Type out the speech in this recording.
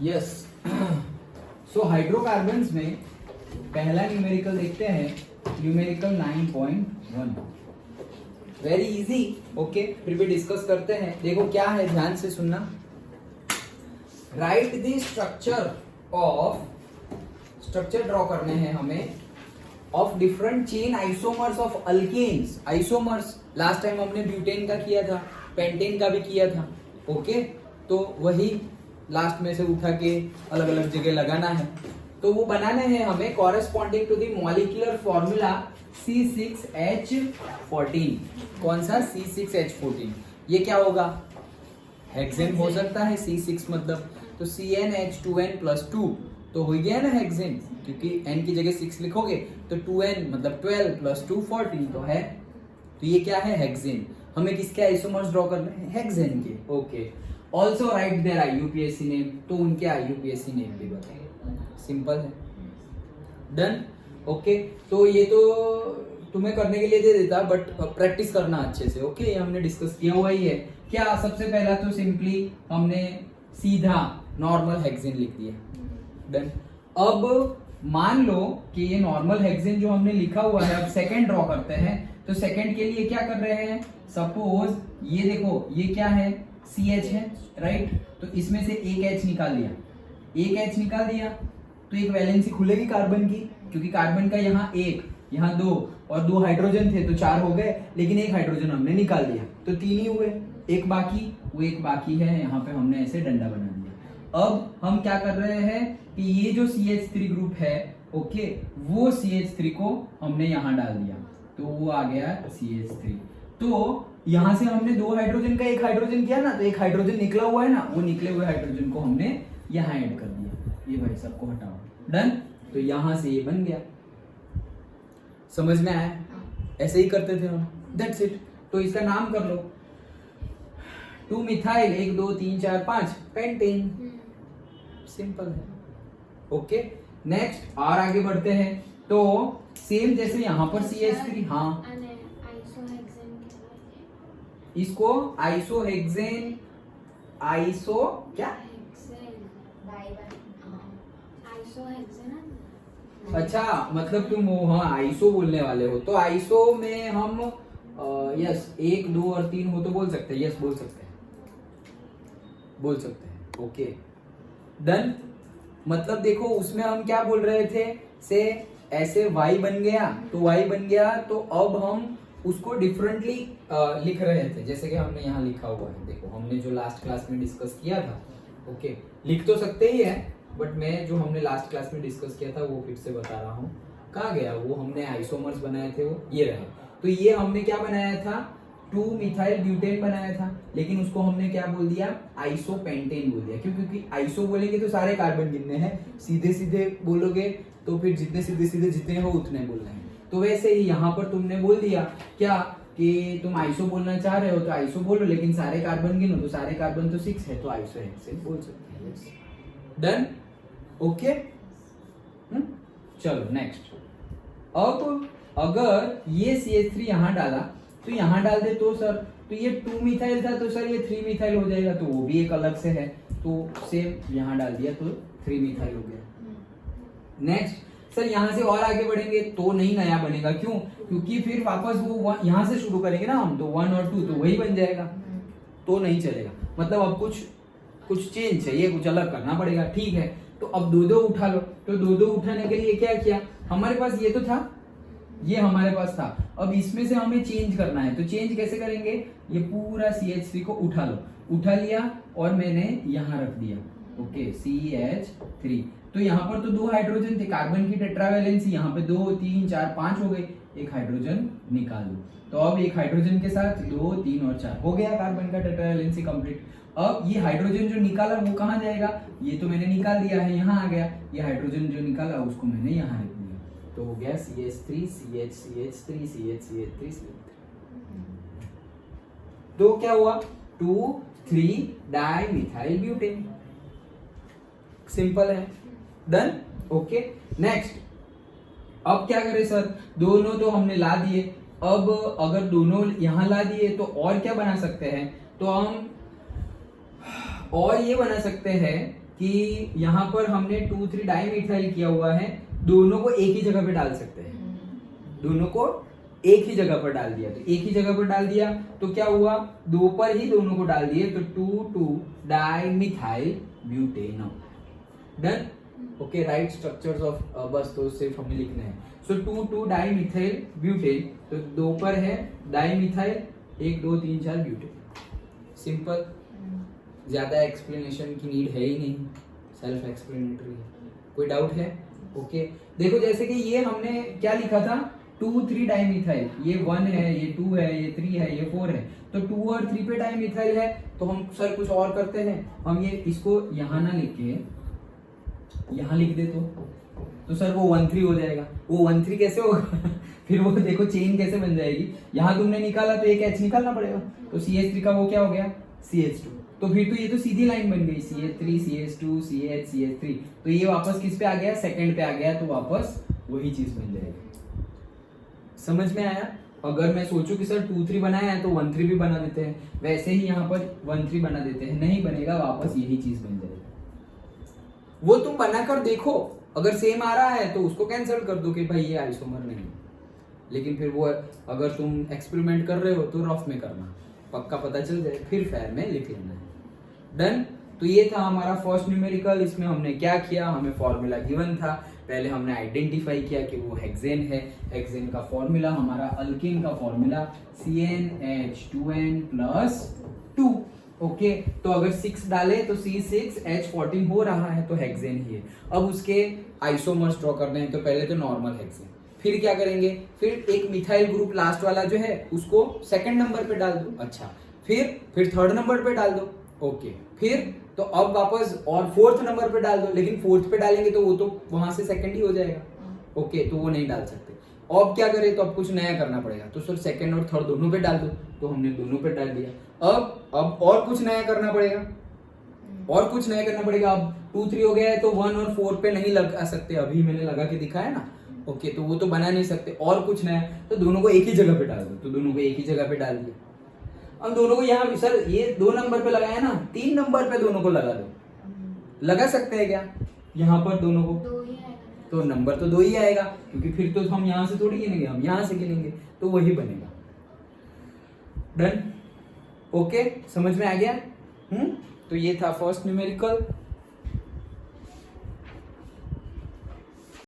Yes. सो hydrocarbons में पहला numerical देखते हैं, न्यूमेरिकल 9.1। Very easy. ओके, फिर भी डिस्कस करते हैं। देखो क्या है, ध्यान से सुनना। राइट द स्ट्रक्चर ड्रॉ करने हैं हमें of different chain isomers of alkanes. Isomers last time हमने ब्यूटेन का किया था, पेंटेन का भी किया था। ओके, तो वही लास्ट में से उठा के अलग अलग जगह लगाना है। तो वो बनाने हैं हमें corresponding to the molecular formula C6H14। कौन सा? C6H14। ये क्या होगा? हेक्सेन हो सकता है। C6 मतलब तो CnH2n+2 तो हो गया ना हेक्सेन, क्योंकि n की जगह 6 लिखोगे तो 2n मतलब 12 + 2 14 तो है। तो ये क्या है? हेक्सेन। हमें किसके आइसोमर्स ड्रॉ करने हैं? हेक्सेन के। Okay, also write there IUPAC name. तो उनके IUPAC नेम भी बताइए। सिंपल है। डन। ओके, तो ये तो तुम्हें करने के लिए दे देता, बट प्रैक्टिस करना अच्छे से। ओके, ये हमने डिस्कस किया हुआ ही है। क्या सबसे पहला तो सिंपली हमने सीधा नॉर्मल हेक्सेन लिख दिया। डन। अब मान लो कि ये नॉर्मल हेक्सेन जो हमने लिखा हुआ है, अब सेकंड ड्रॉ करते हैं। तो सेकंड के लिए क्या कर रहे हैं? सपोज ये देखो, ये क्या है? CH है, राइट? तो इसमें से एक H निकाल दिया, एक H निकाल दिया तो एक वैलेंसी खुलेगी कार्बन की, क्योंकि कार्बन का यहाँ 1, यहाँ 2 और 2 हाइड्रोजन थे तो 4 हो गए, लेकिन एक हाइड्रोजन हमने निकाल दिया तो 3 ही हुए। एक बाकी, वो एक बाकी है, यहाँ पे हमने ऐसे डंडा बना दिया। अब हम क्या कर रहे हैं कि ये जो CH3 ग्रुप है, ओके, वो CH3 को हमने यहाँ डाल दिया तो वो आ गया CH3। तो यहाँ से हमने 2 हाइड्रोजन का 1 हाइड्रोजन किया ना, तो एक हाइड्रोजन निकला हुआ है ना, वो निकले हुए हाइड्रोजन को हमने यहाँ ऐड कर दिया। ये भाई सबको हटाओ। डन। तो यहाँ से ये बन गया। समझ में आया? ऐसे ही करते थे हम। That's it. तो इसका नाम कर लो 2 मिथाइल 1 2 3 4 5 पेंटेन। सिंपल है। ओके, नेक्स्ट और आगे बढ़ते हैं। तो सेम जैसे यहाँ पर CH3, हाँ, इसको आइसोहेक्सेन, आइसो क्या? अच्छा, मतलब तुम वो, हाँ, आइसो बोलने वाले हो। तो आइसो में हम यस 1 2 और 3 हो तो बोल सकते हैं। यस, बोल सकते हैं, बोल सकते हैं। Okay, done. मतलब देखो उसमें हम क्या बोल रहे थे, से ऐसे Y बन गया तो Y बन गया, तो अब हम उसको डिफरेंटली लिख रहे थे, जैसे कि हमने यहाँ लिखा हुआ है। देखो हमने जो लास्ट क्लास में डिस्कस किया था। ओके, लिख तो सकते ही है, बट मैं जो हमने लास्ट क्लास में डिस्कस किया था वो फिर से बता रहा हूँ। कहाँ गया वो? हमने आइसोमर्स बनाए थे, वो ये रहे। तो ये हमने क्या बनाया था? 2 मिथाइल ब्यूटेन बनाया था, लेकिन उसको हमने क्या बोल दिया? आइसोपेंटेन बोल दिया। क्यों? क्योंकि आइसो बोलेंगे तो सारे कार्बन गिनने हैं, सीधे सीधे बोलोगे तो फिर जितने सीधे सीधे जितने हो उतने बोलने हैं। तो वैसे ही यहाँ पर तुमने बोल दिया क्या कि तुम आइसो बोलना चाह रहे हो तो आइसो बोलो, लेकिन सारे कार्बन गिनो तो सारे कार्बन तो 6 है, तो आइसो हेक्सेन बोल सकते हैं। डन। ओके, चलो नेक्स्ट। अब अगर ये CH3 यहाँ डाला तो यहाँ डाल दे तो सर, तो ये 2 मिथाइल था तो सर ये 3 मिथाइल हो जाएगा, तो वो भी एक अलग से है, तो सेम यहाँ डाल दिया तो 3 मिथाइल हो गया। नेक्स्ट सर, यहाँ से और आगे बढ़ेंगे तो नहीं नया बनेगा। क्यों? क्योंकि फिर वापस वो यहाँ से शुरू करेंगे ना हम, तो 1 और 2 तो वही बन जाएगा, तो नहीं चलेगा। मतलब अब कुछ चेंज चाहिए, कुछ अलग करना पड़ेगा। ठीक है, तो अब 2-2 उठा लो। तो 2-2 उठाने के लिए क्या किया? हमारे पास ये तो था, ये हमारे पास था, अब इसमें से हमें चेंज करना है। तो चेंज कैसे करेंगे? ये पूरा CH3 को उठा लो, उठा लिया और मैंने यहाँ रख दिया। Okay, CH3। तो यहाँ पर तो 2 हाइड्रोजन थे, कार्बन की टेट्रावैलेंसी यहाँ पे 2 3 4 5 हो गई, एक हाइड्रोजन निकाल दो। तो अब एक हाइड्रोजन के साथ 2 3 और 4 हो गया कार्बन का टेट्रावैलेंसी कंप्लीट। अब ये हाइड्रोजन जो निकाला वो कहाँ जाएगा? ये तो मैंने निकाल दिया है, यहाँ आ गया। ये हाइड्रोजन जो निकाला उसको मैंने यहाँ रख दिया, तो हो गया CH3 CH CH3 CH CH3 CH3। तो क्या हुआ? 2,3 डाइमिथाइल ब्यूटेन। सिंपल है। डन। Okay, next. अब क्या करें सर? दोनों तो हमने ला दिए, अब अगर दोनों यहां ला दिए तो और क्या बना सकते हैं? तो हम और ये बना सकते हैं कि यहाँ पर हमने 2,3 डाइमिथाइल किया हुआ है, दोनों को एक ही जगह पे डाल सकते हैं, दोनों को एक ही जगह पर डाल दिया। तो एक ही जगह पर डाल दिया तो क्या हुआ, दो पर ही दोनों को डाल दिए, तो 2,2 dimethyl butanol. Done. Okay, right structures of, बस तो सिर्फ हमें लिखना है। सो 2,2 डाइमिथाइल ब्यूटेन, तो दो पर है डाइमिथाइल, 1 2 3 4 ब्यूटेन। सिंपल, ज्यादा एक्सप्लेनेशन की नीड है ही नहीं, सेल्फ एक्सप्लेनेटरी है। कोई डाउट है? ओके, देखो जैसे कि ये हमने क्या लिखा था, 2,3 डाइमिथाइल, ये 1 है, ये 2 है, ये 3 है, ये 4 है, तो 2 और 3 पे डाइमिथाइल है, तो हम सर कुछ और करते हैं, हम ये इसको यहाँ ना लिख के यहाँ लिख दे तो सर वो 1,3 हो जाएगा। वो 1,3 कैसे होगा फिर वो देखो चेन कैसे बन जाएगी, यहाँ तुमने निकाला तो एक H निकालना पड़ेगा, तो CH3 का वो क्या हो गया, CH2, तो फिर तो ये तो सीधी लाइन बन गई, CH3 CH2 CH CH3, तो ये वापस किस पे आ गया, सेकंड पे आ गया, तो वापस वही चीज बन जाएगी। समझ में आया? अगर मैं सोचूं कि सर 2,3 बनाया है तो 1,3 भी बना देते हैं, वैसे ही यहाँ पर 1,3 बना देते हैं, नहीं बनेगा, वापस यही चीज बन जाएगी। वो तुम बनाकर देखो, अगर सेम आ रहा है तो उसको कैंसिल कर दो कि भाई ये आइसोमर नहीं है, लेकिन फिर वो अगर तुम एक्सपेरिमेंट कर रहे हो तो रफ में करना, पक्का पता चल जाए, फिर फेयर में लिख लेना है। डन। तो ये था हमारा फर्स्ट न्यूमेरिकल। इसमें हमने क्या किया, हमें फॉर्मूला गिवन था, पहले हमने आइडेंटिफाई किया कि वो हेक्सेन है। हेक्सेन का फॉर्मूला हमारा, अल्कीन का फॉर्मूला CnH2n+2। ओके, तो अगर 6 डाले तो C6H14 हो रहा है, तो हेक्सेन ही है। अब उसके आइसोमर्स ड्रॉ करने हैं, तो पहले तो नॉर्मल हेक्सेन, फिर क्या करेंगे, फिर एक मिथाइल ग्रुप लास्ट वाला जो है उसको सेकंड नंबर पे डाल दो, अच्छा, फिर थर्ड नंबर पे डाल दो, ओके, फिर तो अब वापस और फोर्थ नंबर पे डाल दो, लेकिन फोर्थ पे डालेंगे तो वो तो वहां से सेकंड ही हो जाएगा, ओके, तो वो नहीं डाल सकते। अब क्या करें, तो अब कुछ नया करना पड़ेगा, तो सर सेकंड और थर्ड दोनों पे डाल दो, तो हमने दोनों पे डाल दिया। अब और कुछ नया करना पड़ेगा, और कुछ नया करना पड़ेगा। अब 2 3 हो गया है, तो 1 और 4 पे नहीं लगा सकते, अभी मैंने लगा के दिखाया ना, ओके, तो वो तो बना नहीं सकते, और कुछ नया, तो दोनों को एक ही जगह पे डाल दो, तो दोनों को एक ही जगह पे डाल दिया। हम दोनों को यहाँ, सर ये 2 नंबर पे लगाया ना, 3 नंबर पे दोनों को लगा दो, लगा सकते हैं क्या, यहाँ पर दोनों को, तो नंबर तो 2 ही आएगा, क्योंकि फिर तो हम यहाँ से थोड़ी गिनेंगे, हम यहाँ से गिनेंगे, तो वही बनेगा। डन। ओके, समझ में आ गया? तो ये था फर्स्ट न्यूमेरिकल।